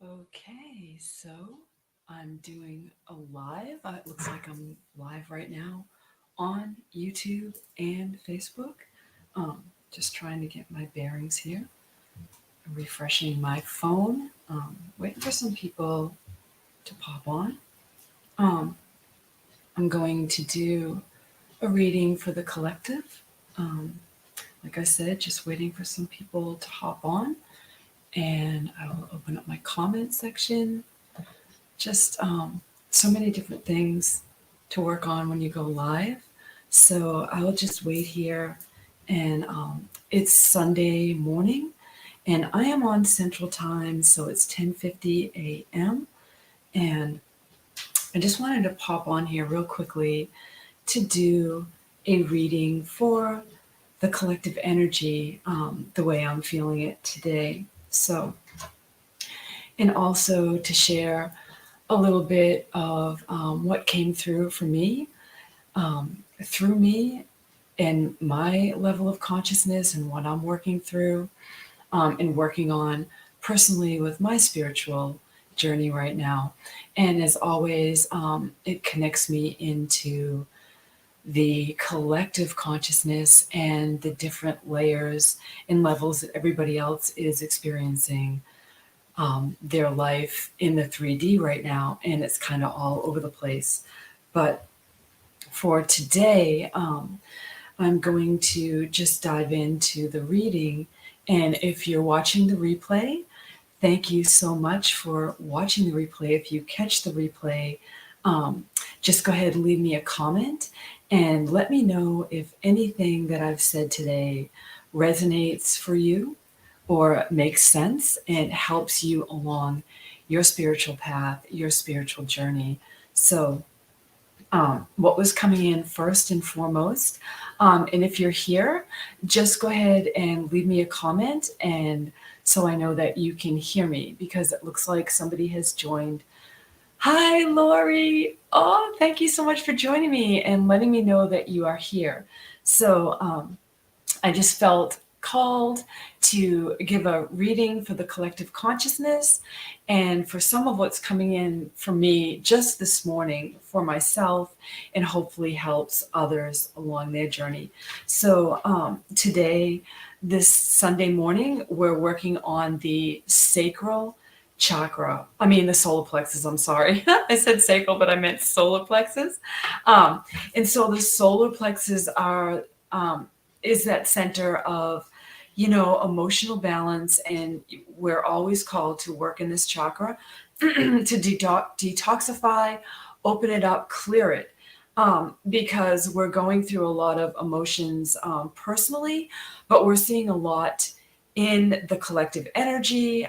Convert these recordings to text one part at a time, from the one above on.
Okay, so I'm doing a live. It looks like I'm live right now on YouTube and Facebook. Just trying to get my bearings here. Refreshing my phone. Waiting for some people to pop on. Um, I'm going to do a reading for the collective. Um, like I said, just waiting for some people to hop on, and I'll open up my comment section. Just so many different things to work on when you go live. So I will just wait here, and it's Sunday morning, and I am on Central Time, so it's 10:50 a.m. And I just wanted to pop on here real quickly to do a reading for the collective energy, the way I'm feeling it today. So, and also to share a little bit of what came through for me, um, through me, and my level of consciousness and what I'm working through and working on personally with my spiritual journey right now. And as always, it connects me into the collective consciousness and the different layers and levels that everybody else is experiencing their life in the 3D right now, and it's kind of all over the place. But for today, I'm going to just dive into the reading. And if you're watching the replay, thank you so much for watching the replay. If you catch the replay, um, just go ahead and leave me a comment and let me know if anything that I've said today resonates for you or makes sense and helps you along your spiritual path, your spiritual journey. So, what was coming in first and foremost, and if you're here, just go ahead and leave me a comment, and so I know that you can hear me, because it looks like somebody has joined. Hi, Lori. Oh, thank you so much for joining me and letting me know that you are here. So, I just felt called to give a reading for the collective consciousness and for some of what's coming in for me just this morning for myself, and hopefully helps others along their journey. So today, this Sunday morning, we're working on the sacral chakra. I mean, the solar plexus, I'm sorry. I said sacral, but I meant solar plexus. And so the solar plexus are is that center of, emotional balance, and we're always called to work in this chakra to detoxify, open it up, clear it, because we're going through a lot of emotions personally, but we're seeing a lot in the collective energy,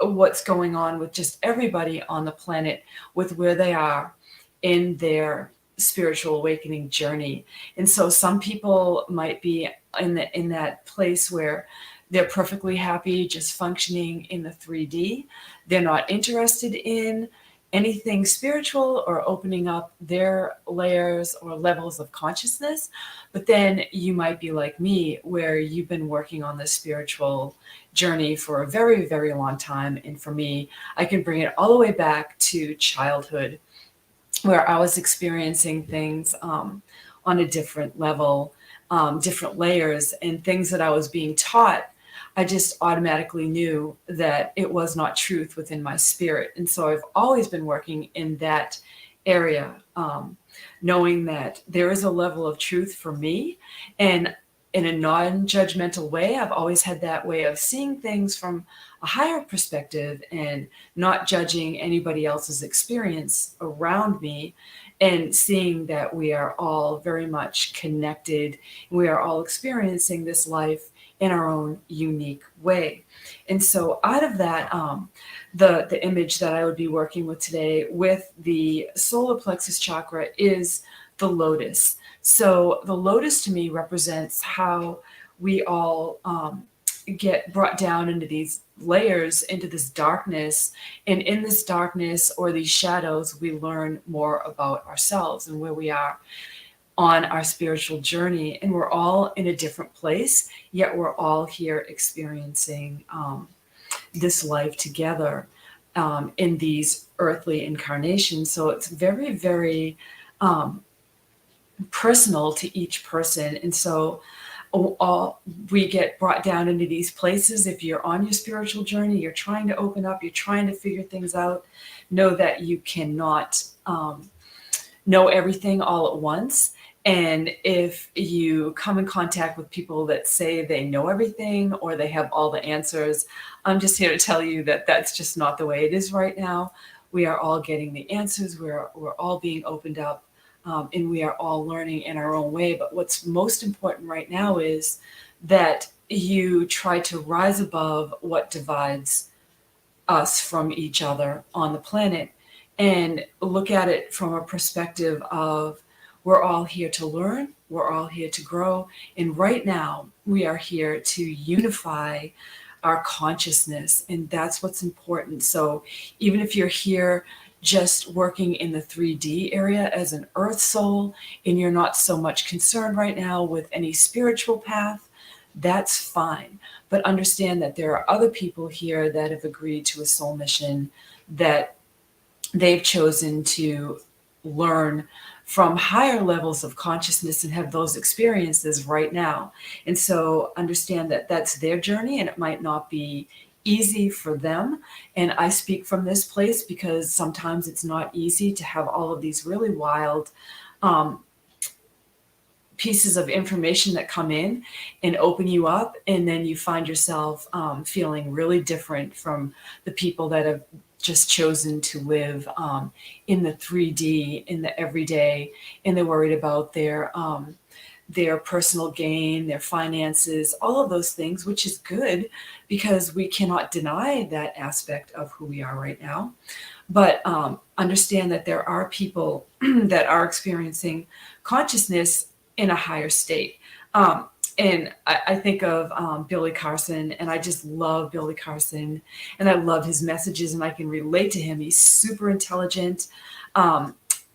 what's going on with just everybody on the planet with where they are in their spiritual awakening journey. And so some people might be in that place where they're perfectly happy just functioning in the 3D. They're not interested in anything spiritual or opening up their layers or levels of consciousness. But then you might be like me, where you've been working on this spiritual journey for a very, very long time. And for me, I can bring it all the way back to childhood, where I was experiencing things on a different level, different layers, and things that I was being taught. I just automatically knew that it was not truth within my spirit. And so I've always been working in that area, knowing that there is a level of truth for me. And in a non-judgmental way, I've always had that way of seeing things from a higher perspective and not judging anybody else's experience around me, and seeing that we are all very much connected. We are all experiencing this life in our own unique way. And so out of that, the image that I would be working with today with the solar plexus chakra is the lotus. So the lotus to me represents how we all get brought down into these layers, into this darkness. And in this darkness or these shadows, we learn more about ourselves and where we are on our spiritual journey. And we're all in a different place, yet we're all here experiencing this life together. in these earthly incarnations. So it's very, very personal to each person. And so we get brought down into these places. If you're on your spiritual journey, you're trying to open up, you're trying to figure things out, know that you cannot know everything all at once. And if you come in contact with people that say they know everything or they have all the answers, I'm just here to tell you that that's just not the way it is right now. We are all getting the answers. We're all being opened up, and we are all learning in our own way. But what's most important right now is that you try to rise above what divides us from each other on the planet and look at it from a perspective of we're all here to learn, we're all here to grow, and right now we are here to unify our consciousness, and that's what's important. So even if you're here just working in the 3D area as an earth soul and you're not so much concerned right now with any spiritual path, that's fine. But understand that there are other people here that have agreed to a soul mission, that they've chosen to learn from higher levels of consciousness and have those experiences right now. And so understand that that's their journey and it might not be easy for them. And I speak from this place because sometimes it's not easy to have all of these really wild pieces of information that come in and open you up, and then you find yourself feeling really different from the people that have just chosen to live in the 3D, in the everyday, and they're worried about their personal gain, their finances, all of those things, which is good because we cannot deny that aspect of who we are right now. But understand that there are people that are experiencing consciousness in a higher state. And I think of Billy Carson, and I just love Billy Carson, and I love his messages, and I can relate to him. He's super intelligent,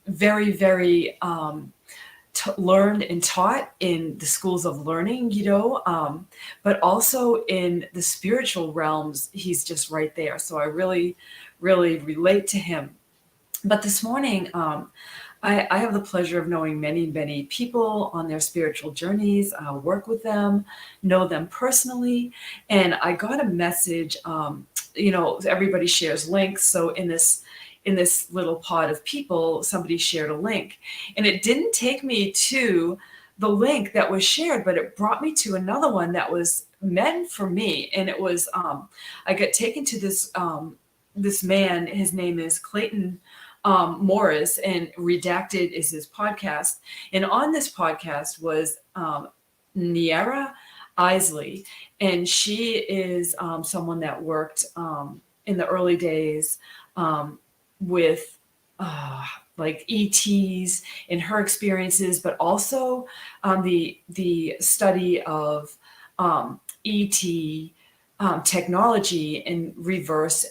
very, very learned and taught in the schools of learning, but also in the spiritual realms, he's just right there. So I really, really relate to him. But this morning, I have the pleasure of knowing many, many people on their spiritual journeys, work with them, know them personally. And I got a message, everybody shares links. So in this little pod of people, somebody shared a link. And it didn't take me to the link that was shared, but it brought me to another one that was meant for me. And it was, I got taken to this man. His name is Clayton Morris, and Redacted is his podcast. And on this podcast was Niera Isley, and she is someone that worked in the early days with like ETs and her experiences, but also the study of ET technology and reverse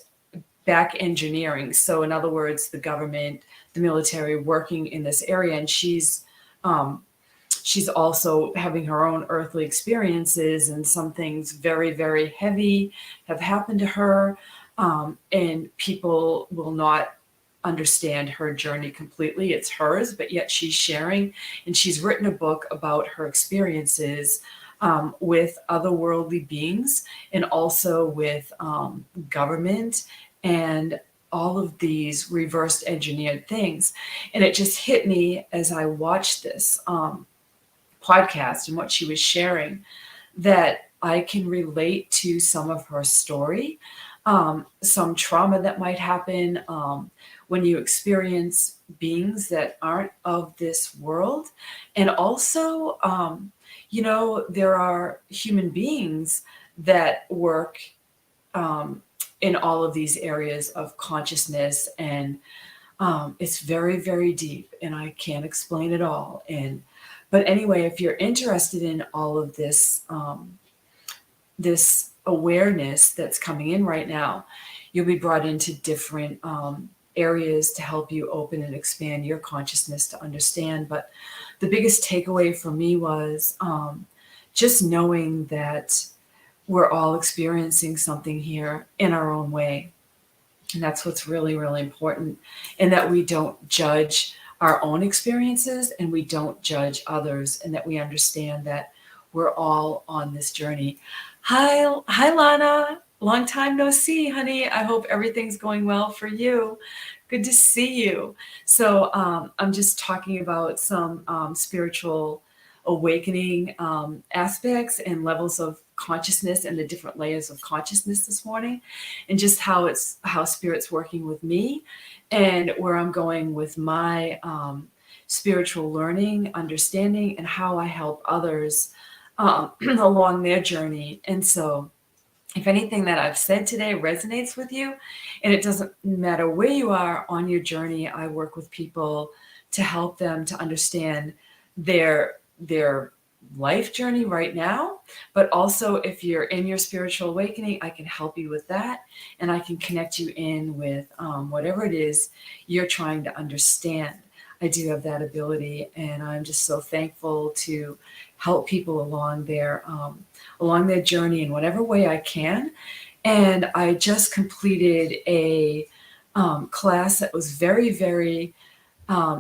back engineering. So in other words, the government, the military working in this area, and she's also having her own earthly experiences, and some things very, very heavy have happened to her, and people will not understand her journey completely. It's hers, but yet she's sharing, and she's written a book about her experiences with otherworldly beings, and also with government and all of these reversed engineered things. And it just hit me as I watched this podcast and what she was sharing, that I can relate to some of her story, some trauma that might happen when you experience beings that aren't of this world. And also, there are human beings that work in all of these areas of consciousness, and it's very, very deep, and I can't explain it all. But anyway, if you're interested in all of this, this awareness that's coming in right now, you'll be brought into different areas to help you open and expand your consciousness to understand. But the biggest takeaway for me was just knowing that we're all experiencing something here in our own way. And that's what's really, really important. And that we don't judge our own experiences and we don't judge others, and that we understand that we're all on this journey. Hi, Lana. Long time no see, honey. I hope everything's going well for you. Good to see you. So I'm just talking about some spiritual awakening aspects and levels of consciousness and the different layers of consciousness this morning, and just how spirit's working with me and where I'm going with my spiritual learning, understanding, and how I help others along their journey. And so if anything that I've said today resonates with you, and it doesn't matter where you are on your journey, I work with people to help them to understand their life journey right now. But also, if you're in your spiritual awakening, I can help you with that, and I can connect you in with whatever it is you're trying to understand. I do have that ability, and I'm just so thankful to help people along their journey in whatever way I can. And I just completed a class that was very, very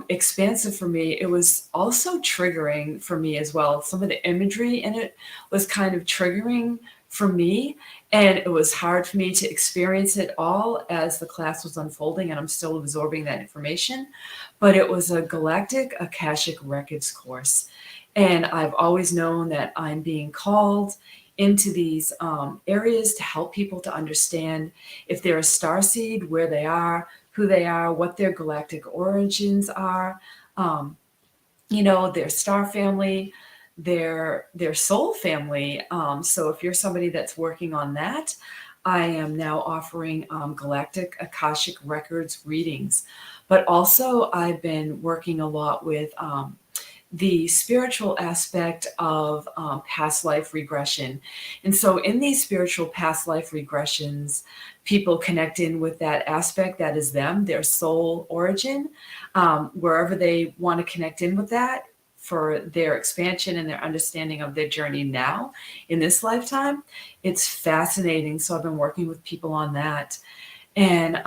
expansive for me. It was also triggering for me as well. Some of the imagery in it was kind of triggering for me, and it was hard for me to experience it all as the class was unfolding, and I'm still absorbing that information. But it was a Galactic Akashic Records course, and I've always known that I'm being called into these areas to help people to understand if they're a starseed, where they are, who they are, what their galactic origins are, their star family, their soul family. So if you're somebody that's working on that, I am now offering Galactic Akashic Records readings. But also I've been working a lot with the spiritual aspect of past life regression. And so in these spiritual past life regressions, people connect in with that aspect that is them, their soul origin, wherever they want to connect in with that for their expansion and their understanding of their journey now in this lifetime. It's fascinating. So I've been working with people on that. And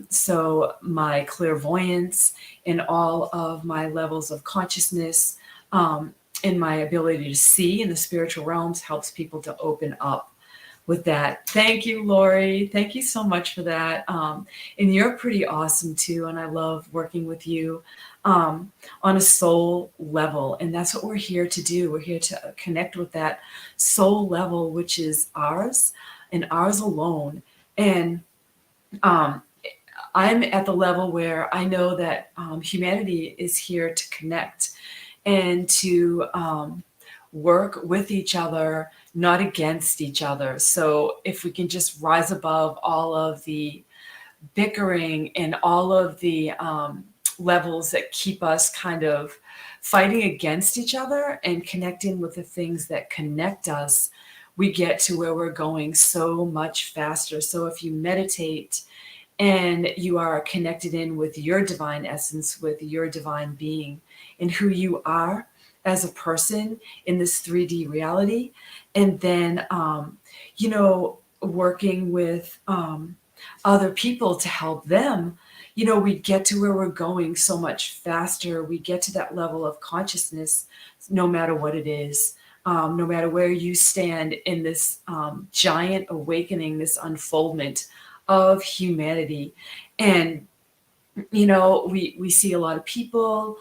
so my clairvoyance and all of my levels of consciousness and my ability to see in the spiritual realms helps people to open up with that. Thank you, Lori. Thank you so much for that. And you're pretty awesome too. And I love working with you on a soul level. And that's what we're here to do. We're here to connect with that soul level, which is ours and ours alone. And I'm at the level where I know that humanity is here to connect and to work with each other, not against each other. So if we can just rise above all of the bickering and all of the levels that keep us kind of fighting against each other and connecting with the things that connect us, we get to where we're going so much faster. So if you meditate and you are connected in with your divine essence, with your divine being, and who you are as a person in this 3D reality, and then, working with other people to help them, we get to where we're going so much faster. We get to that level of consciousness, no matter what it is. No matter where you stand in this giant awakening, this unfoldment of humanity. And we see a lot of people,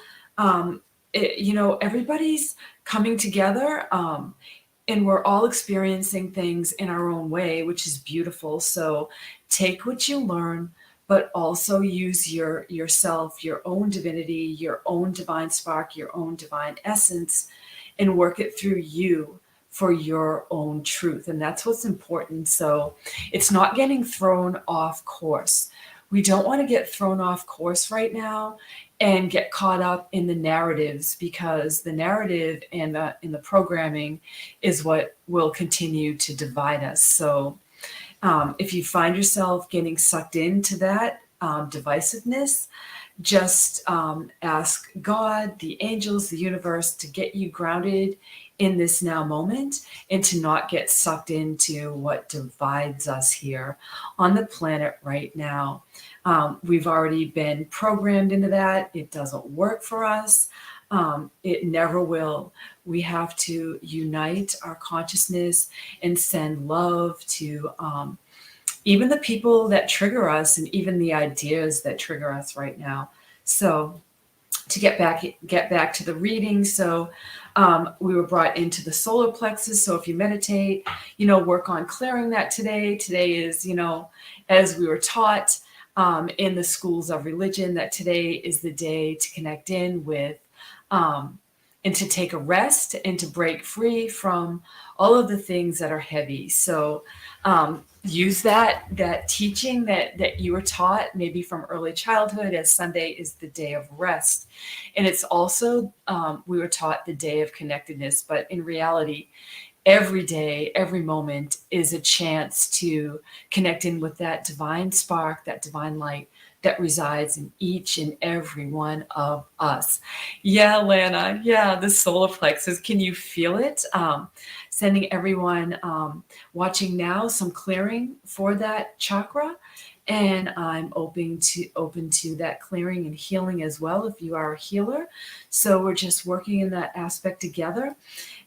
everybody's coming together, and we're all experiencing things in our own way, which is beautiful. So take what you learn, but also use yourself, your own divinity, your own divine spark, your own divine essence, and work it through you for your own truth. And that's what's important. So it's not getting thrown off course. We don't want to get thrown off course right now and get caught up in the narratives, because the narrative and in the programming is what will continue to divide us. So if you find yourself getting sucked into that divisiveness, just ask God, the angels, the universe to get you grounded in this now moment and to not get sucked into what divides us here on the planet right now. We've already been programmed into that. It doesn't work for us. It never will. We have to unite our consciousness and send love to even the people that trigger us and even the ideas that trigger us right now. So to get back to the reading. So we were brought into the solar plexus. So if you meditate, work on clearing that today. Today is, as we were taught in the schools of religion, that today is the day to connect in with and to take a rest and to break free from all of the things that are heavy. So use that teaching that you were taught maybe from early childhood, as Sunday is the day of rest. And it's also, we were taught the day of connectedness, but in reality, every day, every moment is a chance to connect in with that divine spark, that divine light that resides in each and every one of us. Yeah, Lana. Yeah, the solar plexus. Can you feel it? Sending everyone watching now some clearing for that chakra. And I'm open to that clearing and healing as well if you are a healer. So we're just working in that aspect together.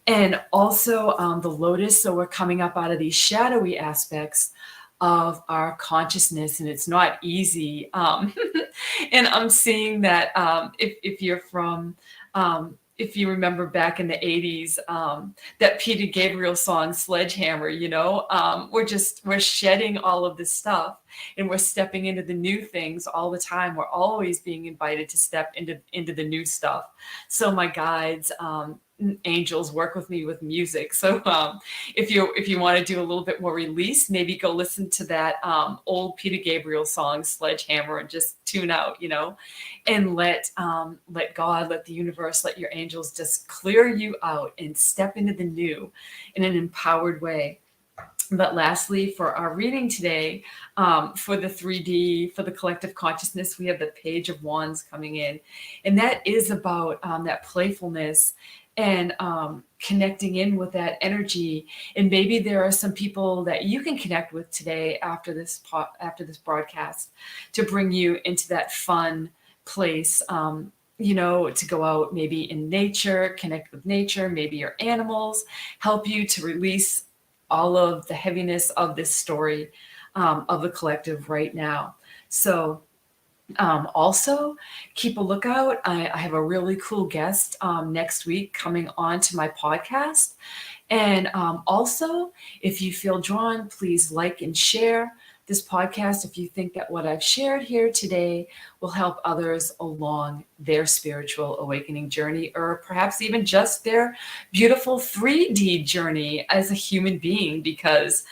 And also the lotus. So we're coming up out of these shadowy aspects of our consciousness, and it's not easy. And I'm seeing that if you're from, if you remember back in the 80s, that Peter Gabriel song, Sledgehammer, we're shedding all of this stuff and we're stepping into the new things all the time. We're always being invited to step into the new stuff. So my guides, angels work with me with music. So if you want to do a little bit more release, maybe go listen to that old Peter Gabriel song, Sledgehammer, and just tune out, and let God, let the universe, let your angels just clear you out and step into the new in an empowered way. But lastly, for our reading today, for the 3D, for the collective consciousness, we have the Page of Wands coming in. And that is about that playfulness and connecting in with that energy. And maybe there are some people that you can connect with today after this broadcast to bring you into that fun place. To go out maybe in nature, connect with nature, maybe your animals, help you to release all of the heaviness of this story of the collective right now. So also keep a lookout. I have a really cool guest next week coming on to my podcast. And also, if you feel drawn, please like and share this podcast if you think that what I've shared here today will help others along their spiritual awakening journey, or perhaps even just their beautiful 3D journey as a human being. Because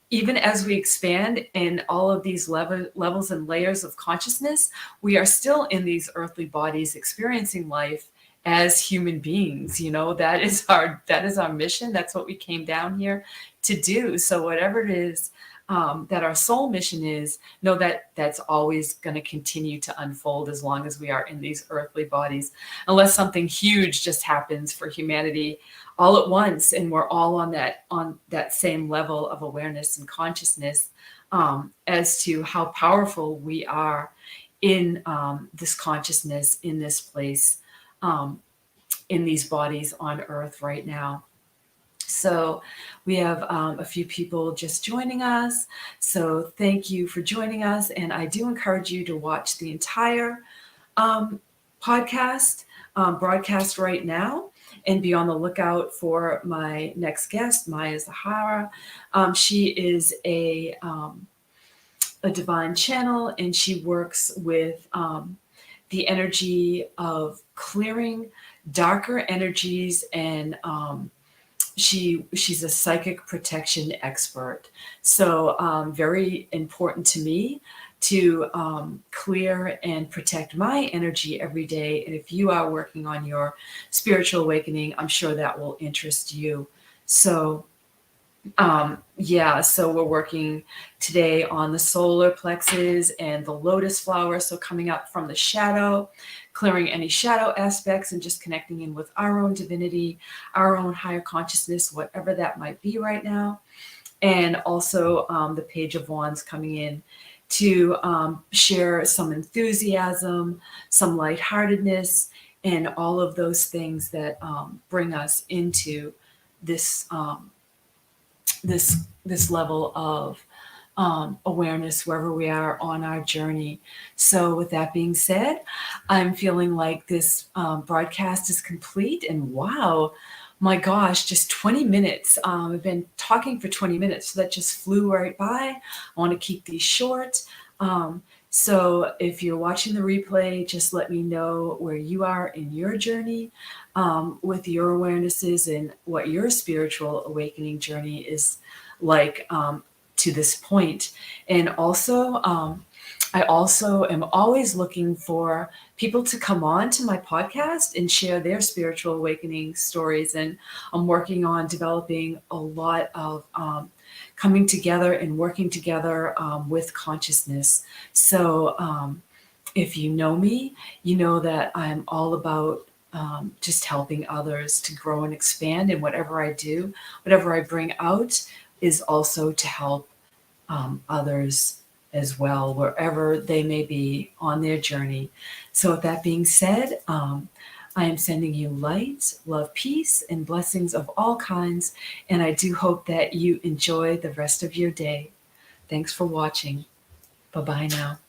even as we expand in all of these levels and layers of consciousness, we are still in these earthly bodies experiencing life as human beings. That is our mission. That's what we came down here to do. So whatever it is that our soul mission is, know that that's always going to continue to unfold as long as we are in these earthly bodies, unless something huge just happens for humanity all at once and we're all on that same level of awareness and consciousness as to how powerful we are in this consciousness, in this place, in these bodies on earth right now. So we have a few people just joining us. So thank you for joining us. And I do encourage you to watch the entire broadcast right now, and be on the lookout for my next guest, Maya Zahara. She is a divine channel, and she works with the energy of clearing darker energies, and she's a psychic protection expert. So very important to me to clear and protect my energy every day. And if you are working on your spiritual awakening, I'm sure that will interest you. So so we're working today on the solar plexus and the lotus flower. So coming up from the shadow, clearing any shadow aspects and just connecting in with our own divinity, our own higher consciousness, whatever that might be right now. And also the Page of Wands coming in to share some enthusiasm, some lightheartedness, and all of those things that bring us into this this level of awareness wherever we are on our journey. So with that being said, I'm feeling like this broadcast is complete, and wow, my gosh, just 20 minutes. I've been talking for 20 minutes, so that just flew right by. I want to keep these short. So if you're watching the replay, just let me know where you are in your journey with your awarenesses and what your spiritual awakening journey is like to this point. And also, I also am always looking for people to come on to my podcast and share their spiritual awakening stories. And I'm working on developing a lot of coming together and working together with consciousness. So if you know me, you know that I'm all about just helping others to grow and expand. And whatever I do, whatever I bring out is also to help others as well, wherever they may be on their journey. So with that being said, I am sending you light, love, peace, and blessings of all kinds. And I do hope that you enjoy the rest of your day. Thanks for watching. Bye-bye now.